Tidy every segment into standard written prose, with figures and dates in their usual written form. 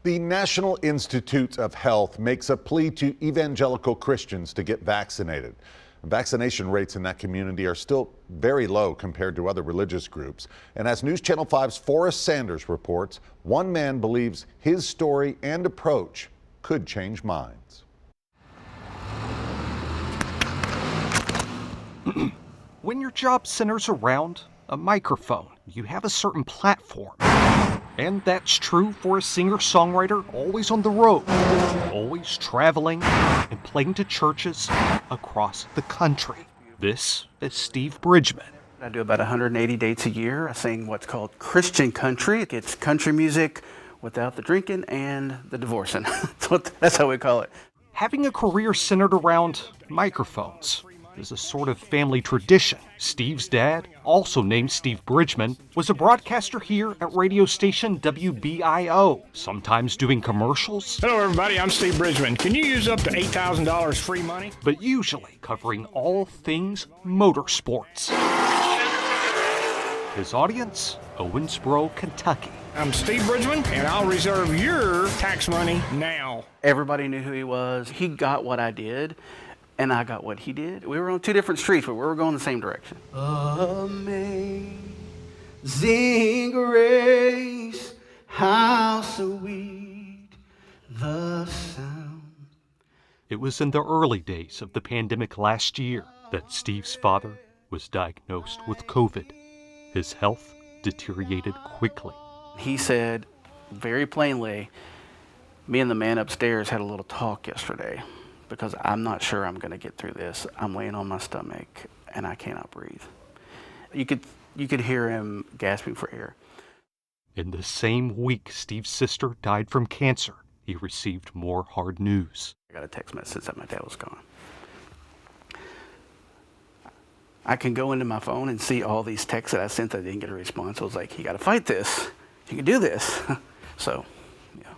The National Institutes of Health makes a plea to evangelical Christians to get vaccinated. Vaccination rates in that community are still very low compared to other religious groups. And as News Channel 5's Forrest Sanders reports, one man believes his story and approach could change minds. When your job centers around a microphone, you have a certain platform. And that's true for a singer-songwriter always on the road, always traveling and playing to churches across the country. This is Steve Bridgmon. I do about 180 dates a year. I sing what's called Christian country. It's country music without the drinking and the divorcing. That's how we call it. Having a career centered around microphones is a sort of family tradition. Steve's dad, also named Steve Bridgmon, was a broadcaster here at radio station WBIO, sometimes doing commercials. Hello everybody, I'm Steve Bridgmon. Can you use up to $8,000 free money? But usually covering all things motorsports. His audience, Owensboro, Kentucky. I'm Steve Bridgmon, and I'll reserve your tax money now. Everybody knew who he was. He got what I did, and I got what he did. We were on two different streets, but we were going the same direction. Amazing grace, how sweet the sound. It was in the early days of the pandemic last year that Steve's father was diagnosed with COVID. His health deteriorated quickly. He said very plainly, me and the man upstairs had a little talk yesterday because I'm not sure I'm going to get through this. I'm laying on my stomach and I cannot breathe. You could hear him gasping for air. In the same week Steve's sister died from cancer, he received more hard news. I got a text message that my dad was gone. I can go into my phone and see all these texts that I sent that I didn't get a response. I was like, you got to fight this. You can do this. So, yeah.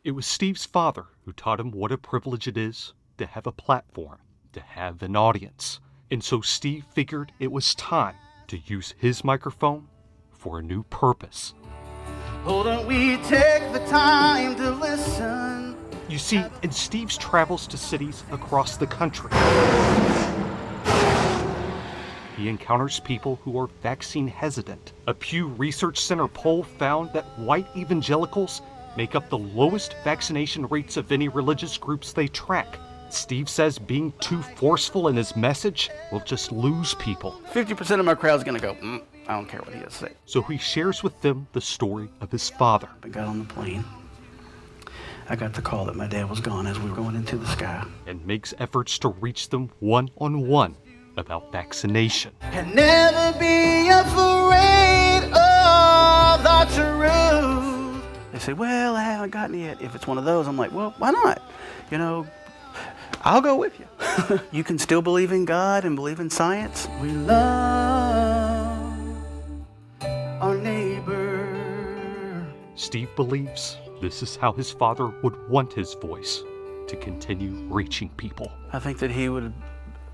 It was Steve's father who taught him what a privilege it is to have a platform, to have an audience. And so Steve figured it was time to use his microphone for a new purpose. Oh, don't we take the time to listen? You see, in Steve's travels to cities across the country, he encounters people who are vaccine hesitant. A Pew Research Center poll found that white evangelicals make up the lowest vaccination rates of any religious groups they track. Steve says being too forceful in his message will just lose people. 50% of my crowd's going to go, I don't care what he has to say. So he shares with them the story of his father. I got on the plane. I got the call that my dad was gone as we were going into the sky. And makes efforts to reach them one-on-one about vaccination. And never be afraid of the truth. They say, well, I haven't gotten it yet. If it's one of those, I'm like, well, why not? You know, I'll go with you. You can still believe in God and believe in science. We love our neighbor. Steve believes this is how his father would want his voice to continue reaching people. I think that he would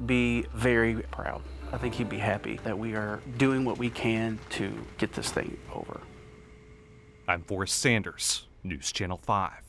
be very proud. I think he'd be happy that we are doing what we can to get this thing over. I'm Forrest Sanders, News Channel 5.